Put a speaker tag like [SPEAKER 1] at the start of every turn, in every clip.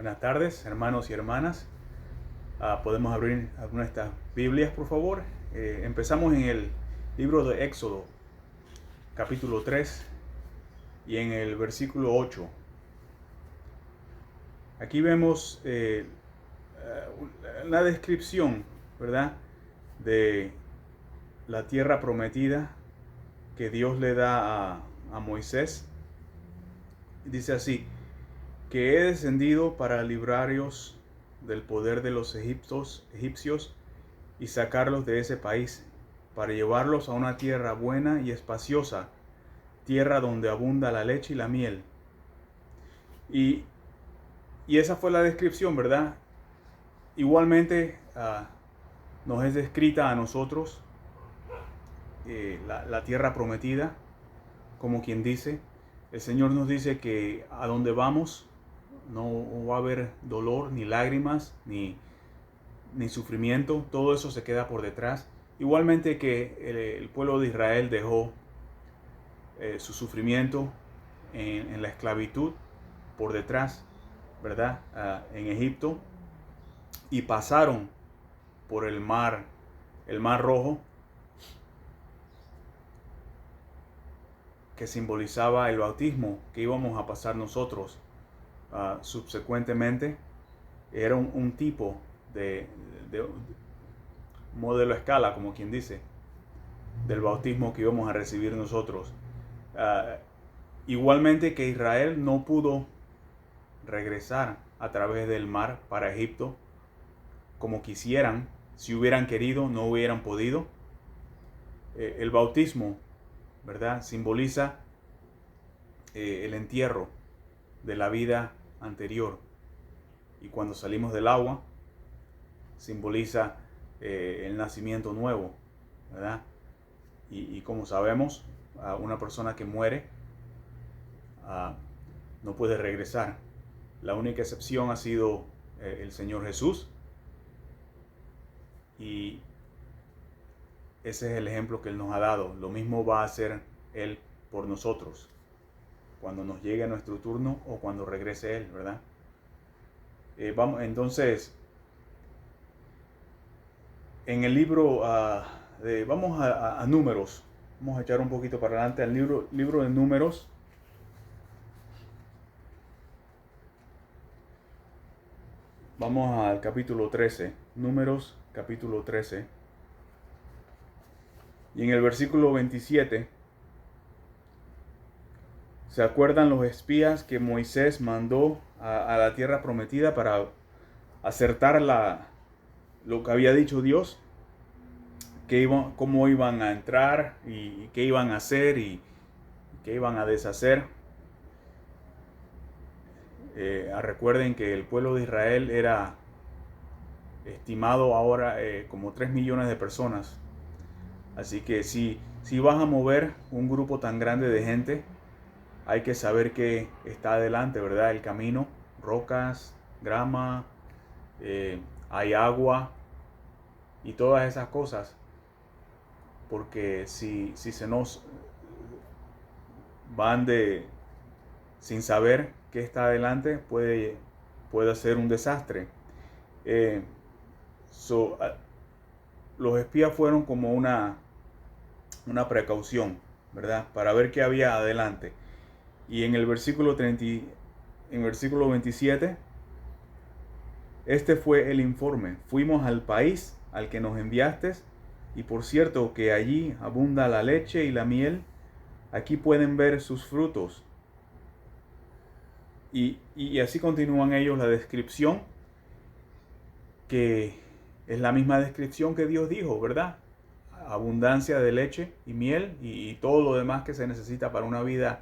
[SPEAKER 1] Buenas tardes, hermanos y hermanas. Podemos abrir alguna de estas Biblias, por favor. Empezamos en el libro de Éxodo, capítulo 3, y en el versículo 8. Aquí vemos la descripción, ¿verdad?, de la tierra prometida que Dios le da a Moisés. Dice así: que he descendido para libraros del poder de los egipcios y sacarlos de ese país, para llevarlos a una tierra buena y espaciosa, tierra donde abunda la leche y la miel. Y esa fue la descripción, ¿verdad? Igualmente nos es descrita a nosotros la tierra prometida, como quien dice. El Señor nos dice que a donde vamos no va a haber dolor, ni lágrimas, ni sufrimiento. Todo eso se queda por detrás. Igualmente que el pueblo de Israel dejó su sufrimiento en la esclavitud por detrás, ¿verdad? En Egipto, y pasaron por el mar Rojo, que simbolizaba el bautismo que íbamos a pasar nosotros subsecuentemente. Era un tipo de modelo a escala, como quien dice, del bautismo que íbamos a recibir nosotros. Igualmente que Israel no pudo regresar a través del mar para Egipto como quisieran. Si hubieran querido, no hubieran podido. El bautismo, ¿verdad?, simboliza el entierro de la vida anterior, y cuando salimos del agua simboliza el nacimiento nuevo, ¿verdad? Y como sabemos, una persona que muere no puede regresar. La única excepción ha sido el Señor Jesús, y ese es el ejemplo que Él nos ha dado. Lo mismo va a hacer Él por nosotros cuando nos llegue nuestro turno o cuando regrese Él, ¿verdad? Entonces, en el libro vamos a Números. Vamos a echar un poquito para adelante al libro de Números. Vamos al capítulo 13. Números, capítulo 13. Y en el versículo 27, ¿se acuerdan los espías que Moisés mandó a la tierra prometida para acertar lo que había dicho Dios? Cómo iban a entrar y qué iban a hacer y qué iban a deshacer. Recuerden que el pueblo de Israel era estimado ahora como 3 millones de personas. Así que si vas a mover un grupo tan grande de gente, hay que saber que está adelante, ¿verdad? El camino, rocas, grama, hay agua y todas esas cosas. Porque si se nos van sin saber qué está adelante, puede ser un desastre. Los espías fueron como una precaución, ¿verdad?, para ver qué había adelante. Y en el versículo 27, este fue el informe: fuimos al país al que nos enviaste, y por cierto que allí abunda la leche y la miel. Aquí pueden ver sus frutos. Y así continúan ellos la descripción, que es la misma descripción que Dios dijo, ¿verdad? Abundancia de leche y miel y todo lo demás que se necesita para una vida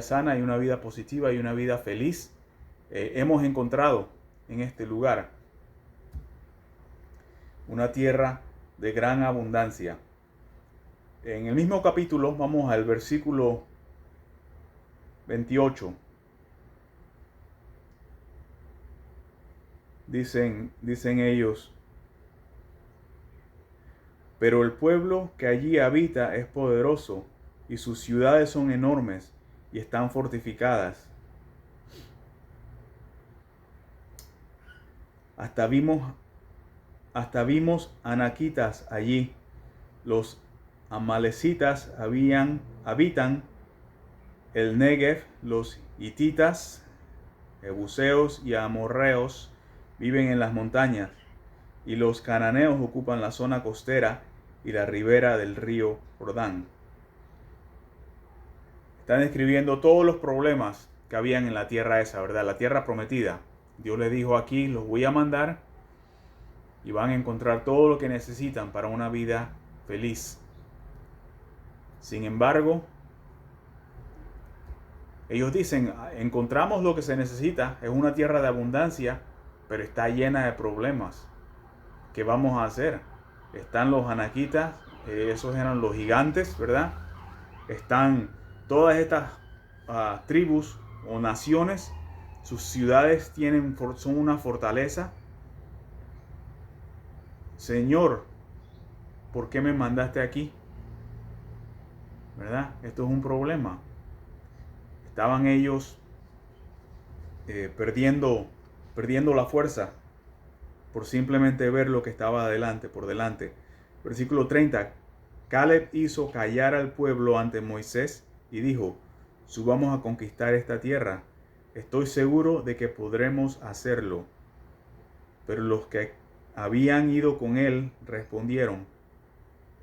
[SPEAKER 1] sana y una vida positiva y una vida feliz. Hemos encontrado en este lugar una tierra de gran abundancia. En el mismo capítulo vamos al versículo 28. Dicen ellos: pero el pueblo que allí habita es poderoso, y sus ciudades son enormes y están fortificadas. hasta vimos anaquitas allí. Los amalecitas habitan el Negev, los hititas, jebuseos y amorreos viven en las montañas, y los cananeos ocupan la zona costera y la ribera del río Jordán. Están describiendo todos los problemas que habían en la tierra esa, ¿verdad? La tierra prometida. Dios les dijo: aquí los voy a mandar y van a encontrar todo lo que necesitan para una vida feliz. Sin embargo, ellos dicen: encontramos lo que se necesita, es una tierra de abundancia, pero está llena de problemas. ¿Qué vamos a hacer? Están los anaquitas, esos eran los gigantes, ¿verdad? Están todas estas tribus o naciones, sus ciudades son una fortaleza. Señor, ¿por qué me mandaste aquí? ¿Verdad? Esto es un problema. Estaban ellos perdiendo la fuerza por simplemente ver lo que estaba por delante. Versículo 30. Caleb hizo callar al pueblo ante Moisés y dijo: subamos a conquistar esta tierra. Estoy seguro de que podremos hacerlo. Pero los que habían ido con él respondieron: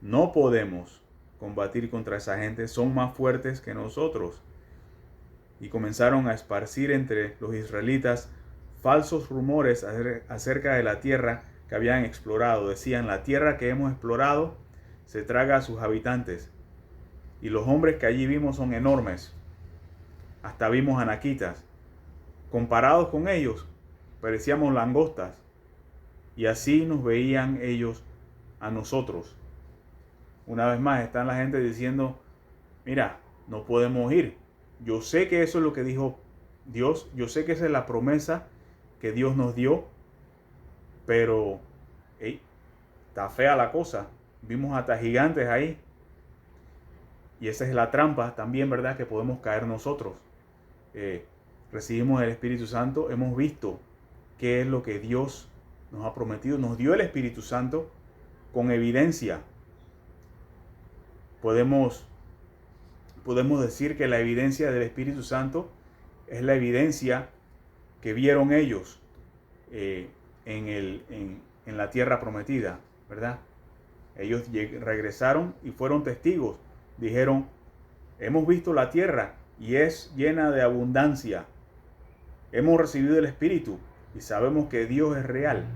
[SPEAKER 1] no podemos combatir contra esa gente, son más fuertes que nosotros. Y comenzaron a esparcir entre los israelitas falsos rumores acerca de la tierra que habían explorado. Decían: la tierra que hemos explorado se traga a sus habitantes, y los hombres que allí vimos son enormes. Hasta vimos anaquitas. Comparados con ellos, parecíamos langostas, y así nos veían ellos a nosotros. Una vez más está la gente diciendo: mira, no podemos ir. Yo sé que eso es lo que dijo Dios, yo sé que esa es la promesa que Dios nos dio, pero está fea la cosa. Vimos hasta gigantes ahí, y esa es la trampa también, ¿verdad?, que podemos caer nosotros. Recibimos el Espíritu Santo, hemos visto qué es lo que Dios nos ha prometido, nos dio el Espíritu Santo con evidencia. Podemos decir que la evidencia del Espíritu Santo es la evidencia que vieron ellos en la tierra prometida, ¿verdad? Ellos regresaron y fueron testigos. Dijeron: hemos visto la tierra y es llena de abundancia. Hemos recibido el Espíritu y sabemos que Dios es real.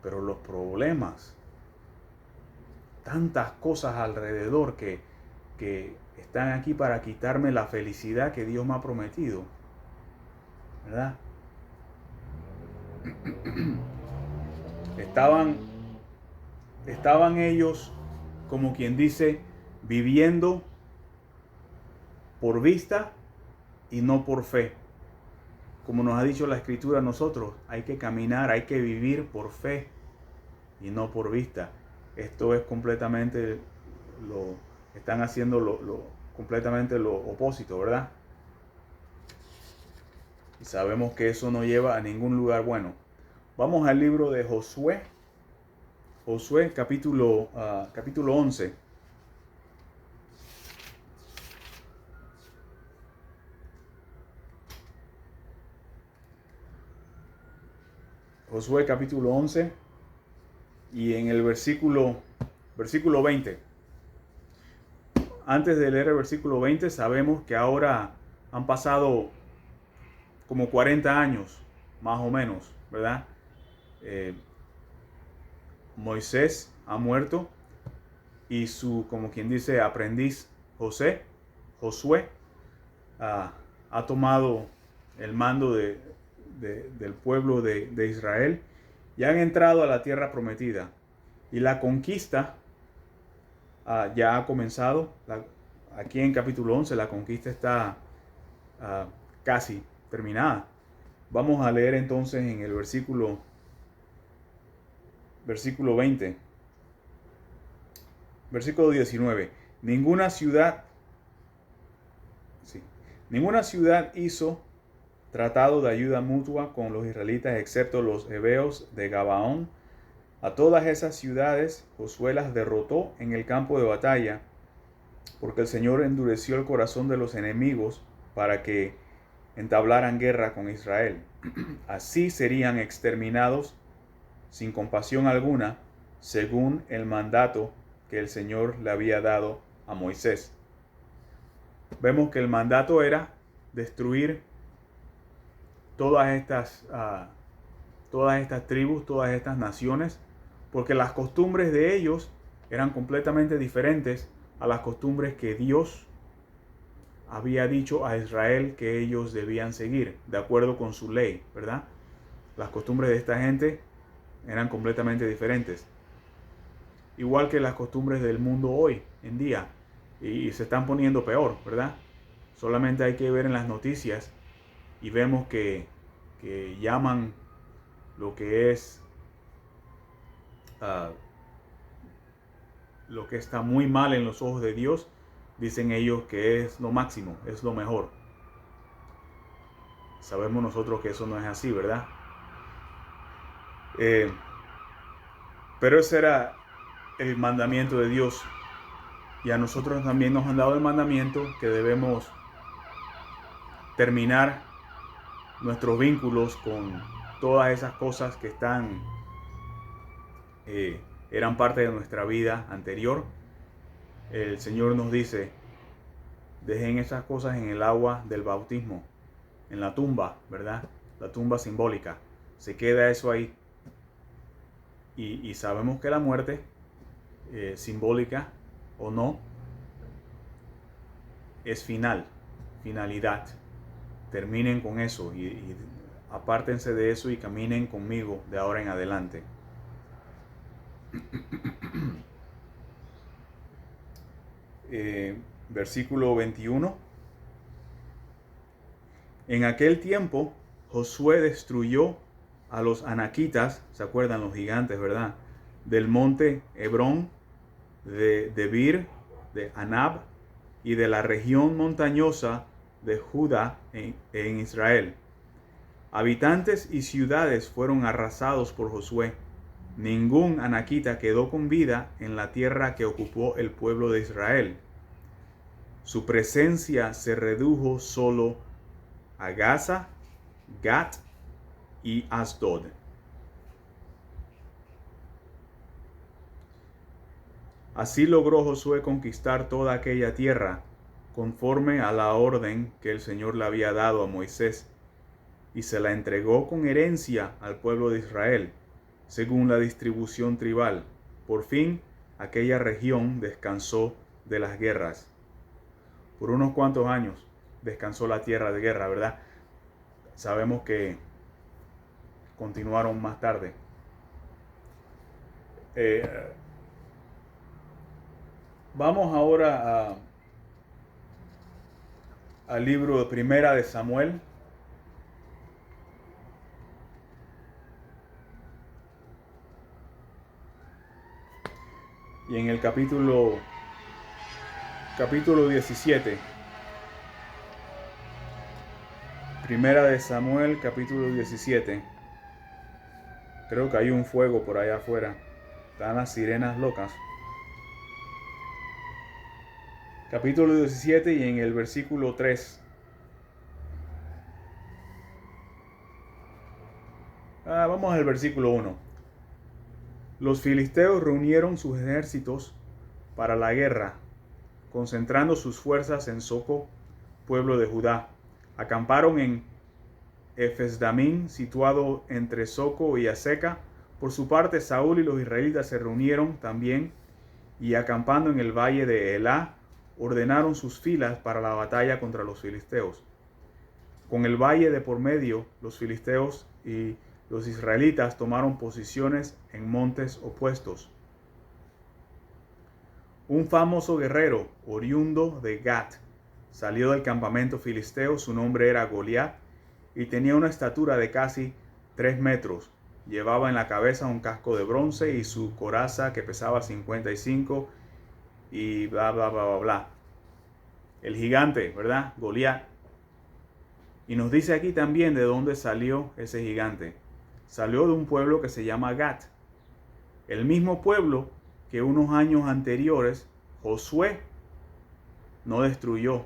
[SPEAKER 1] Pero los problemas, tantas cosas alrededor que están aquí para quitarme la felicidad que Dios me ha prometido, ¿verdad? Estaban ellos, como quien dice, viviendo por vista y no por fe. Como nos ha dicho la Escritura, nosotros hay que caminar, hay que vivir por fe y no por vista. Esto es completamente están haciendo completamente lo opósito, ¿verdad? Y sabemos que eso no lleva a ningún lugar bueno. Vamos al libro de Josué. Josué capítulo 11. Josué capítulo 11 y en el versículo 20. Antes de leer el versículo 20, sabemos que ahora han pasado como 40 años, más o menos, ¿verdad? Moisés ha muerto y su, como quien dice, aprendiz Josué ha tomado el mando del pueblo de Israel y han entrado a la tierra prometida. Y la conquista ya ha comenzado. Aquí en capítulo 11 la conquista está casi terminada. Vamos a leer entonces en el versículo 20. Versículo 19. Ninguna ciudad hizo tratado de ayuda mutua con los israelitas, excepto los heveos de Gabaón. A todas esas ciudades Josué las derrotó en el campo de batalla, porque el Señor endureció el corazón de los enemigos para que entablaran guerra con Israel. Así serían exterminados sin compasión alguna, según el mandato que el Señor le había dado a Moisés. Vemos que el mandato era destruir todas estas tribus, todas estas naciones, porque las costumbres de ellos eran completamente diferentes a las costumbres que Dios había dicho a Israel que ellos debían seguir, de acuerdo con su ley, ¿verdad? Las costumbres de esta gente eran completamente diferentes. Igual que las costumbres del mundo hoy en día. Y se están poniendo peor, ¿verdad? Solamente hay que ver en las noticias y vemos que llaman lo que es lo que está muy mal en los ojos de Dios, dicen ellos que es lo máximo, es lo mejor. Sabemos nosotros que eso no es así, ¿verdad? Pero ese era el mandamiento de Dios. Y a nosotros también nos han dado el mandamiento que debemos terminar nuestros vínculos con todas esas cosas que eran parte de nuestra vida anterior. El Señor nos dice, dejen esas cosas en el agua del bautismo, en la tumba, ¿verdad? La tumba simbólica. Se queda eso ahí. Y sabemos que la muerte, simbólica o no, es finalidad. Terminen con eso y apártense de eso y caminen conmigo de ahora en adelante. Versículo 21. En aquel tiempo Josué destruyó a los anaquitas, ¿se acuerdan? Los gigantes, ¿verdad? Del monte Hebrón, de Debir, de Anab y de la región montañosa de Judá en Israel. Habitantes y ciudades fueron arrasados por Josué. Ningún anaquita quedó con vida en la tierra que ocupó el pueblo de Israel. Su presencia se redujo solo a Gaza, Gat y Asdod. Así logró Josué conquistar toda aquella tierra, conforme a la orden que el Señor le había dado a Moisés, y se la entregó con herencia al pueblo de Israel, según la distribución tribal. Por fin, aquella región descansó de las guerras. Por unos cuantos años descansó la tierra de guerra, ¿verdad? Sabemos que continuaron más tarde. Vamos ahora al libro de Primera de Samuel. Y en el capítulo 17. Primera de Samuel, capítulo 17. Creo que hay un fuego por allá afuera. Están las sirenas locas. Capítulo 17 y en el versículo 3. Vamos al versículo 1. Los filisteos reunieron sus ejércitos para la guerra, concentrando sus fuerzas en Soco, pueblo de Judá. Acamparon en Efesdamín, situado entre Soco y Aseca. Por su parte, Saúl y los israelitas se reunieron también y acampando en el valle de Elá, ordenaron sus filas para la batalla contra los filisteos. Con el valle de por medio, los filisteos y los israelitas tomaron posiciones en montes opuestos. Un famoso guerrero, oriundo de Gat, salió del campamento filisteo. Su nombre era Goliat y tenía una estatura de casi 3 metros. Llevaba en la cabeza un casco de bronce y su coraza que pesaba 55 y bla, bla, bla, bla, bla. El gigante, ¿verdad? Goliat. Y nos dice aquí también de dónde salió ese gigante. Salió de un pueblo que se llama Gat. El mismo pueblo que unos años anteriores Josué no destruyó.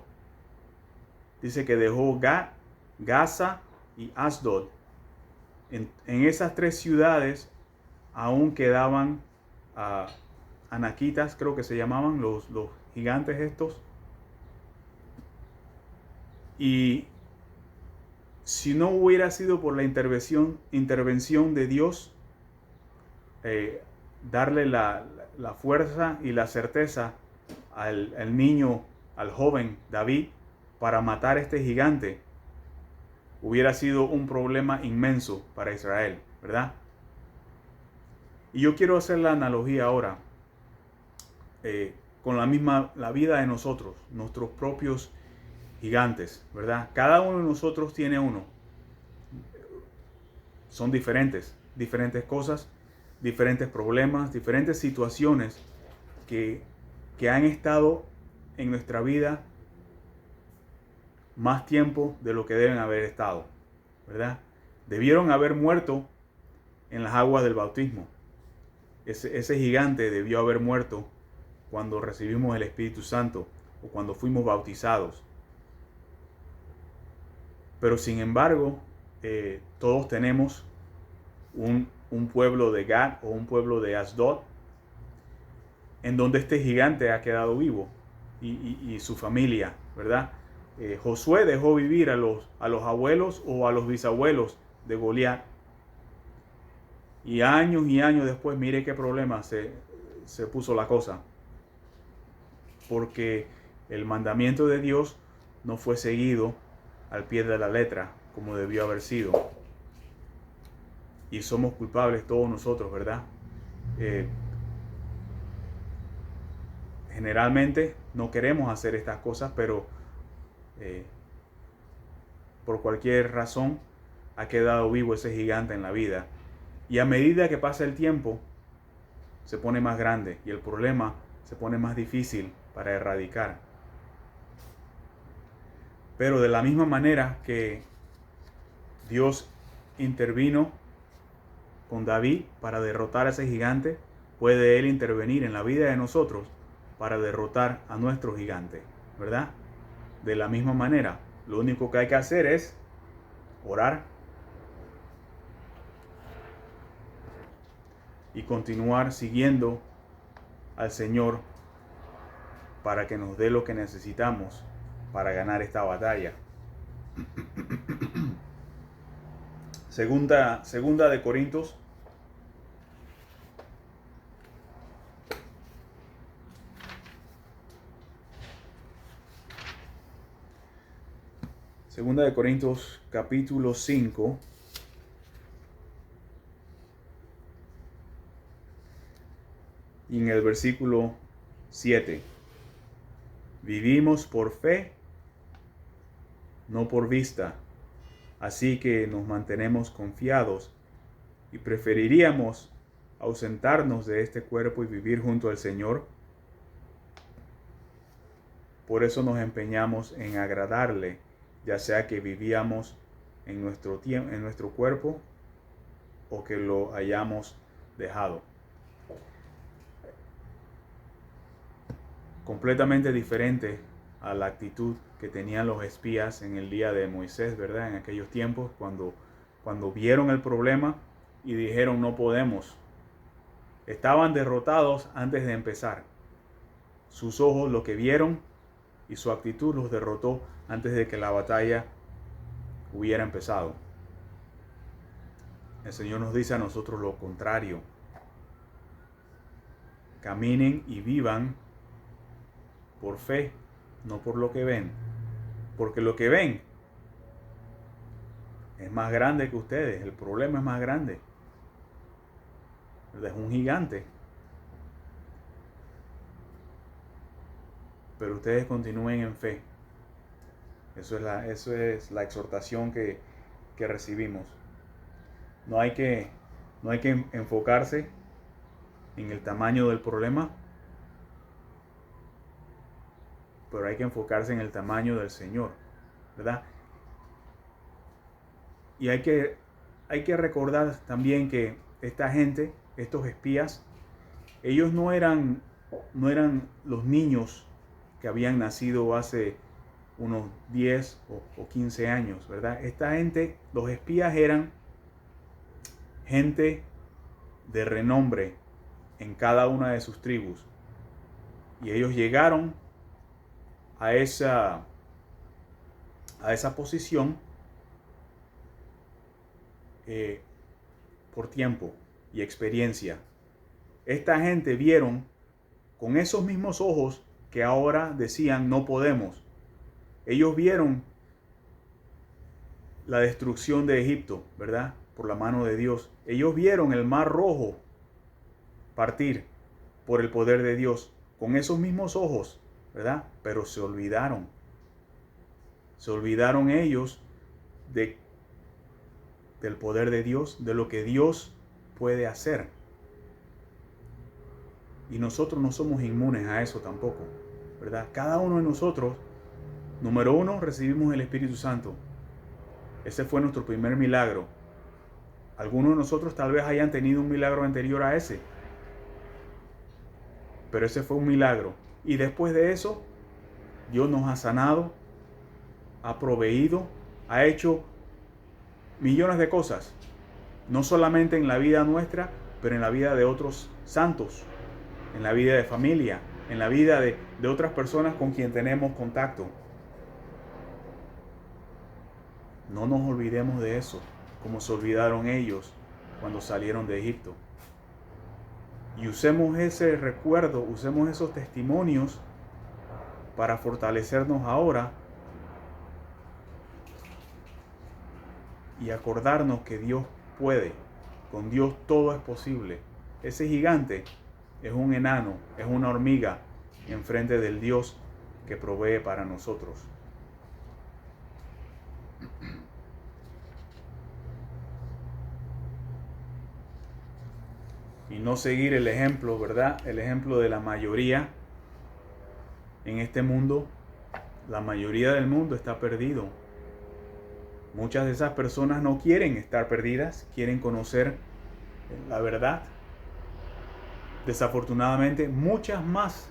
[SPEAKER 1] Dice que dejó Gat, Gaza y Asdod. En esas tres ciudades aún quedaban anaquitas, creo que se llamaban los gigantes estos. Y si no hubiera sido por la intervención de Dios, darle la fuerza y la certeza al niño, al joven David, para matar a este gigante, hubiera sido un problema inmenso para Israel, ¿verdad? Y yo quiero hacer la analogía ahora con la vida de nosotros, nuestros propios gigantes, ¿verdad? Cada uno de nosotros tiene uno. Son diferentes cosas, diferentes problemas, diferentes situaciones que han estado en nuestra vida más tiempo de lo que deben haber estado, ¿verdad? Debieron haber muerto en las aguas del bautismo. Ese gigante debió haber muerto cuando recibimos el Espíritu Santo o cuando fuimos bautizados. Pero sin embargo, todos tenemos un pueblo de Gad o un pueblo de Asdod, en donde este gigante ha quedado vivo y su familia, ¿verdad? Josué dejó vivir a los abuelos o a los bisabuelos de Goliat. Y años después, mire qué problema se puso la cosa. Porque el mandamiento de Dios no fue seguido al pie de la letra como debió haber sido. Y somos culpables todos nosotros, ¿verdad? Generalmente no queremos hacer estas cosas, pero por cualquier razón ha quedado vivo ese gigante en la vida. Y a medida que pasa el tiempo, se pone más grande y el problema se pone más difícil para erradicar. Pero de la misma manera que Dios intervino con David para derrotar a ese gigante, puede Él intervenir en la vida de nosotros para derrotar a nuestro gigante, ¿verdad? De la misma manera, lo único que hay que hacer es orar y continuar siguiendo al Señor para que nos dé lo que necesitamos para ganar esta batalla. Segunda de Corintios. Segunda de Corintios capítulo 5. Y en el versículo 7. Vivimos por fe, no por vista. Así que nos mantenemos confiados y preferiríamos ausentarnos de este cuerpo y vivir junto al Señor. Por eso nos empeñamos en agradarle, ya sea que vivíamos en nuestro cuerpo o que lo hayamos dejado. Completamente diferente a la actitud que tenían los espías en el día de Moisés, ¿verdad? En aquellos tiempos, cuando vieron el problema y dijeron no podemos. Estaban derrotados antes de empezar. Sus ojos lo que vieron y su actitud los derrotó antes de que la batalla hubiera empezado. El Señor nos dice a nosotros lo contrario. Caminen y vivan por fe, no por lo que ven. Porque lo que ven es más grande que ustedes. El problema es más grande. Es un gigante. Pero ustedes continúen en fe. Eso es la exhortación que recibimos. No hay que enfocarse en el tamaño del problema, pero hay que enfocarse en el tamaño del Señor, ¿verdad? Y hay que recordar también que esta gente, estos espías, ellos no eran los niños que habían nacido hace unos 10 o 15 años, ¿verdad? Esta gente, los espías eran gente de renombre en cada una de sus tribus. Y ellos llegaron a esa posición por tiempo y experiencia. Esta gente vieron con esos mismos ojos que ahora decían no podemos. Ellos vieron la destrucción de Egipto, ¿verdad? Por la mano de Dios. Ellos vieron el Mar Rojo partir por el poder de Dios con esos mismos ojos, ¿verdad? Pero se olvidaron. Se olvidaron ellos del poder de Dios, de lo que Dios puede hacer. Y nosotros no somos inmunes a eso tampoco, ¿verdad? Cada uno de nosotros, número uno, recibimos el Espíritu Santo. Ese fue nuestro primer milagro. Algunos de nosotros tal vez hayan tenido un milagro anterior a ese. Pero ese fue un milagro. Y después de eso, Dios nos ha sanado, ha proveído, ha hecho millones de cosas. No solamente en la vida nuestra, pero en la vida de otros santos, en la vida de familia, en la vida de otras personas con quien tenemos contacto. No nos olvidemos de eso, como se olvidaron ellos cuando salieron de Egipto. Y usemos ese recuerdo, usemos esos testimonios para fortalecernos ahora y acordarnos que Dios puede. Con Dios todo es posible. Ese gigante es un enano, es una hormiga enfrente del Dios que provee para nosotros. Y no seguir el ejemplo, ¿verdad? El ejemplo de la mayoría en este mundo. La mayoría del mundo está perdido. Muchas de esas personas no quieren estar perdidas, quieren conocer la verdad. Desafortunadamente, muchas más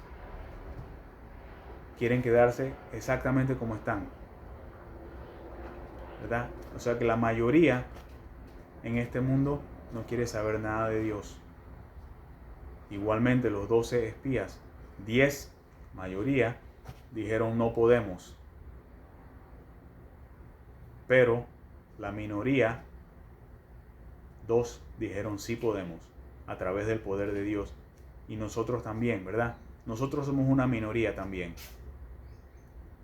[SPEAKER 1] quieren quedarse exactamente como están, ¿verdad? O sea que la mayoría en este mundo no quiere saber nada de Dios. Igualmente los 12 espías, 10, mayoría, dijeron no podemos. Pero la minoría, 2, dijeron sí podemos, a través del poder de Dios. Y nosotros también, ¿verdad? Nosotros somos una minoría también.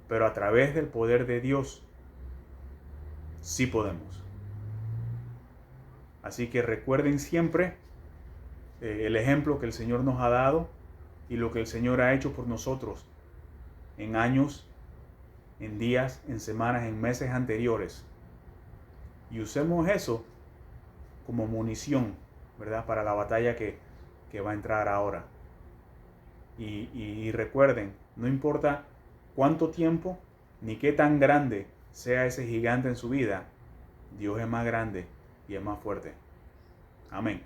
[SPEAKER 1] Pero a través del poder de Dios, sí podemos. Así que recuerden siempre el ejemplo que el Señor nos ha dado y lo que el Señor ha hecho por nosotros en años, en días, en semanas, en meses anteriores. Y usemos eso como munición, ¿verdad? Para la batalla que va a entrar ahora. Y recuerden, no importa cuánto tiempo ni qué tan grande sea ese gigante en su vida, Dios es más grande y es más fuerte. Amén.